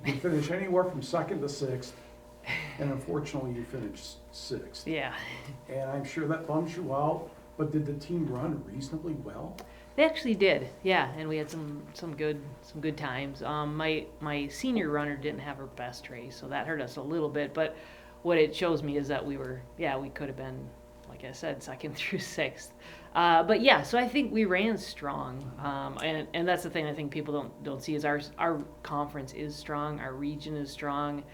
You finish anywhere from second to sixth, and unfortunately you finished sixth. Yeah. And I'm sure that bums you out, but did the team run reasonably well? They actually did, yeah, and we had some good times. My senior runner didn't have her best race, so that hurt us a little bit. But what it shows me is that we could have been, like I said, second through sixth. But yeah, so I think we ran strong, and that's the thing I think people don't see is our conference is strong, our region is strong.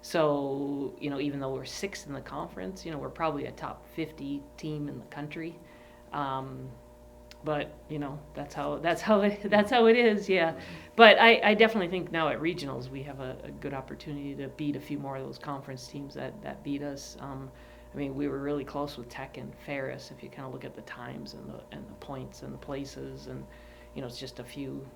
So even though we're sixth in the conference, we're probably a top 50 team in the country. But that's how it is, yeah. But I definitely think now at regionals we have a good opportunity to beat a few more of those conference teams that beat us. I mean, we were really close with Tech and Ferris if you kind of look at the times and the points and the places, and it's just a few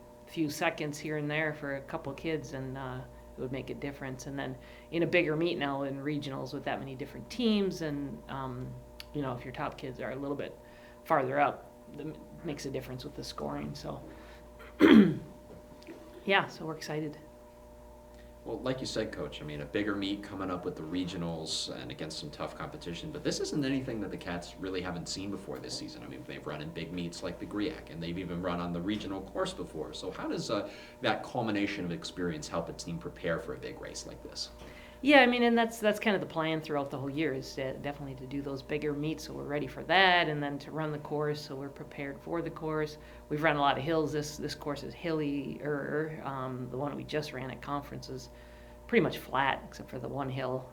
seconds here and there for a couple of kids, and it would make a difference. And then in a bigger meet now in regionals with that many different teams, and if your top kids are a little bit farther up, that makes a difference with the scoring. So yeah, so we're excited. Well, like you said, Coach, I mean, a bigger meet coming up with the regionals and against some tough competition, but this isn't anything that the Cats really haven't seen before this season. I mean, they've run in big meets like the GLIAC, and they've even run on the regional course before. So how does that culmination of experience help a team prepare for a big race like this? Yeah, I mean, and that's kind of the plan throughout the whole year is definitely to do those bigger meets, so we're ready for that, and then to run the course, so we're prepared for the course. We've run a lot of hills. This course is hillier. The one we just ran at conference is pretty much flat except for the one hill.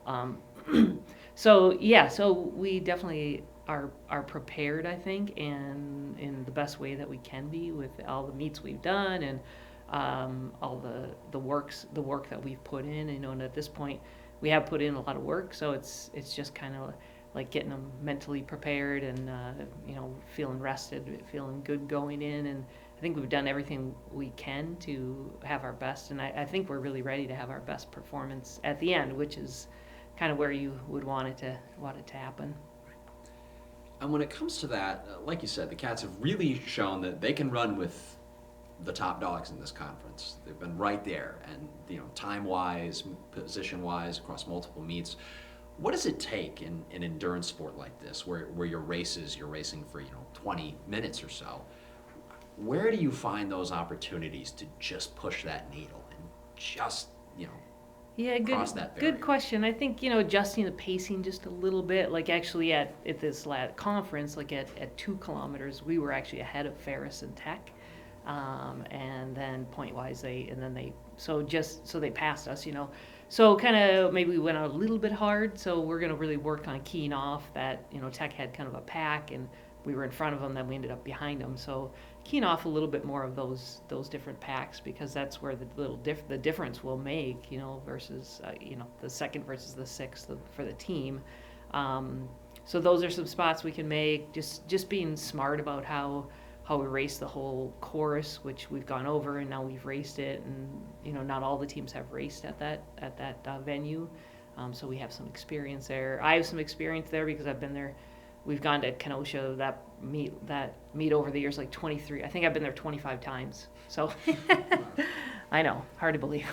So yeah, so we definitely are prepared, I think, and in the best way that we can be with all the meets we've done and all the work that we've put in. And at this point we have put in a lot of work, so it's just kind of like getting them mentally prepared and feeling rested, feeling good going in. And I think we've done everything we can to have our best, and I think we're really ready to have our best performance at the end, which is kind of where you would want it to happen. And when it comes to that, like you said, the Cats have really shown that they can run with the top dogs in this conference. They've been right there, and time-wise, position-wise, across multiple meets. What does it take in an endurance sport like this, where you're racing for 20 minutes or so? Where do you find those opportunities to just push that needle and just cross that barrier? Good question. I think adjusting the pacing just a little bit. Like actually at this conference, like at 2 kilometers, we were actually ahead of Ferris and Tech. And then point-wise, they passed us, So kind of maybe we went out a little bit hard, so we're going to really work on keying off that, Tech had kind of a pack, and we were in front of them, then we ended up behind them. So keying off a little bit more of those different packs, because that's where the difference will make, versus, the second versus the sixth for the team. So those are some spots we can make, just being smart about how we race the whole course, which we've gone over, and now we've raced it, and not all the teams have raced at that venue, so we have some experience there. I have some experience there because I've been there. We've gone to Kenosha, that meet over the years, like 23. I think I've been there 25 times. So I know, hard to believe.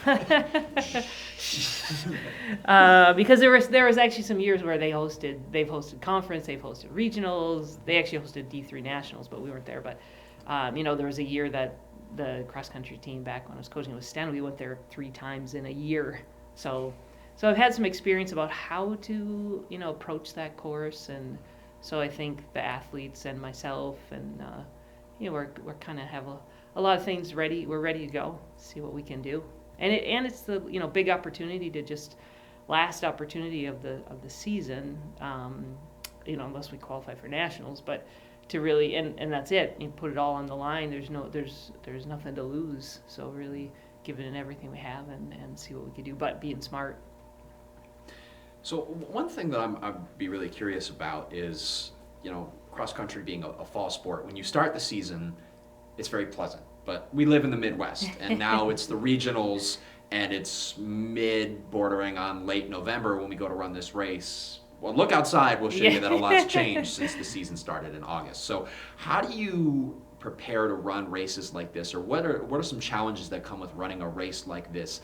Because there was actually some years where they've hosted conference, they've hosted regionals, they actually hosted D3 nationals, but we weren't there. But there was a year that the cross country team back when I was coaching with Sten, we went there 3 times in a year. So I've had some experience about how to approach that course, and so I think the athletes and myself and we're kind of have a lot of things ready. We're ready to go, see what we can do, and it's the big opportunity to just last opportunity of the season, unless we qualify for nationals, but to really and that's it. You put it all on the line. There's nothing to lose. So really give it in everything we have and see what we can do, but being smart. So one thing that I'd be really curious about is, cross country being a fall sport. When you start the season, it's very pleasant. But we live in the Midwest, and now it's the regionals, and it's bordering on late November when we go to run this race. Well, look outside will show you that a lot's changed since the season started in August. So how do you prepare to run races like this, or what are some challenges that come with running a race like this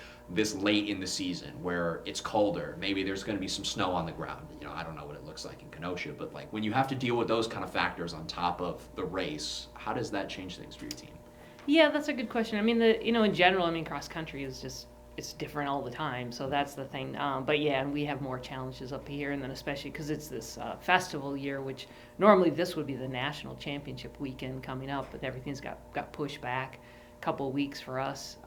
late in the season where it's colder? Maybe there's going to be some snow on the ground. I don't know what it looks like in Kenosha, but like when you have to deal with those kind of factors on top of the race, how does that change things for your team? Yeah, that's a good question. I mean, in general, I mean, cross country is just, it's different all the time. So that's the thing. But yeah, and we have more challenges up here, and then especially because it's this festival year, which normally this would be the national championship weekend coming up, but everything's got pushed back a couple of weeks for us.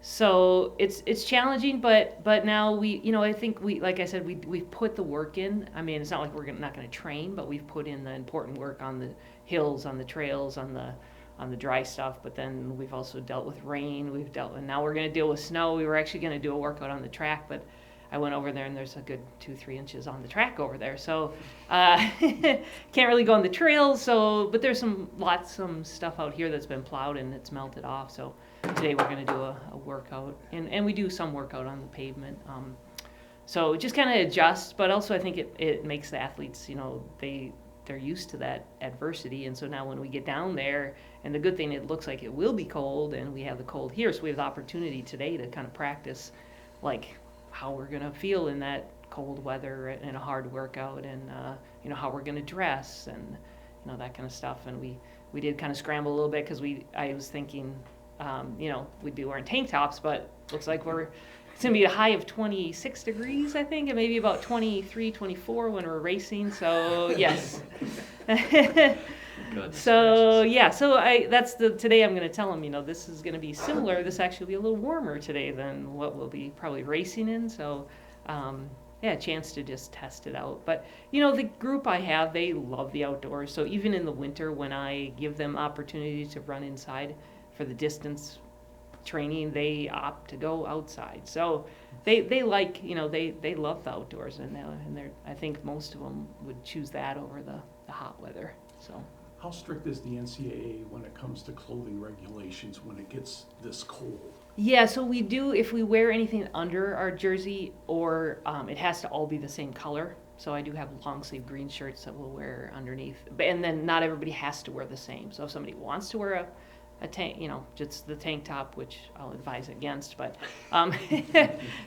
So it's challenging, but now I think like I said, we've put the work in. I mean, it's not like we're not going to train, but we've put in the important work on the hills, on the trails, on the dry stuff, but then we've also dealt with rain. And now we're going to deal with snow. We were actually going to do a workout on the track, but I went over there and there's a good 2-3 inches on the track over there. So can't really go on the trails. So, but there's some stuff out here that's been plowed and it's melted off. So today we're going to do a workout, and we do some workout on the pavement. So just kind of adjust, but also I think it makes the athletes, they're used to that adversity, and so now when we get down there, and the good thing, it looks like it will be cold, and we have the cold here, so we have the opportunity today to kind of practice like how we're going to feel in that cold weather and a hard workout, and how we're going to dress, and that kind of stuff. And we did kind of scramble a little bit because I was thinking we'd be wearing tank tops, but looks like it's going to be a high of 26 degrees, I think, and maybe about 23, 24 when we're racing. So, yes. So, yeah. So, today I'm going to tell them, this is going to be similar. This actually will be a little warmer today than what we'll be probably racing in. So, a chance to just test it out. But, the group I have, they love the outdoors. So, even in the winter when I give them opportunity to run inside for the distance training, they opt to go outside. So they like, they love the outdoors, and I think most of them would choose that over the hot weather. So How strict is the NCAA when it comes to clothing regulations when it gets this cold? yeah, so we do, if we wear anything under our jersey, or it has to all be the same color. So I do have long sleeve green shirts that we'll wear underneath, and then not everybody has to wear the same. So if somebody wants to wear a tank, just the tank top, which I'll advise against, but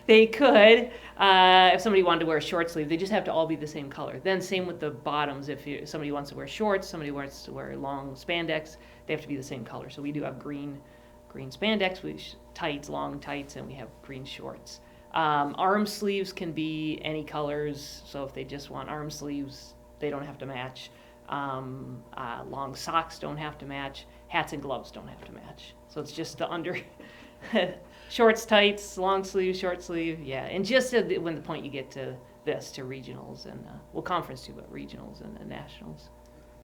they could. If somebody wanted to wear a short sleeve, they just have to all be the same color. Then same with the bottoms. If somebody wants to wear shorts, somebody wants to wear long spandex, they have to be the same color. So we do have green spandex, tights, long tights, and we have green shorts. Arm sleeves can be any colors. So if they just want arm sleeves, they don't have to match. Long socks don't have to match. Hats and gloves don't have to match. So it's just the under shorts, tights, long sleeve, short sleeve. Yeah. And just when the point you get to regionals and, conference too, but regionals and the nationals.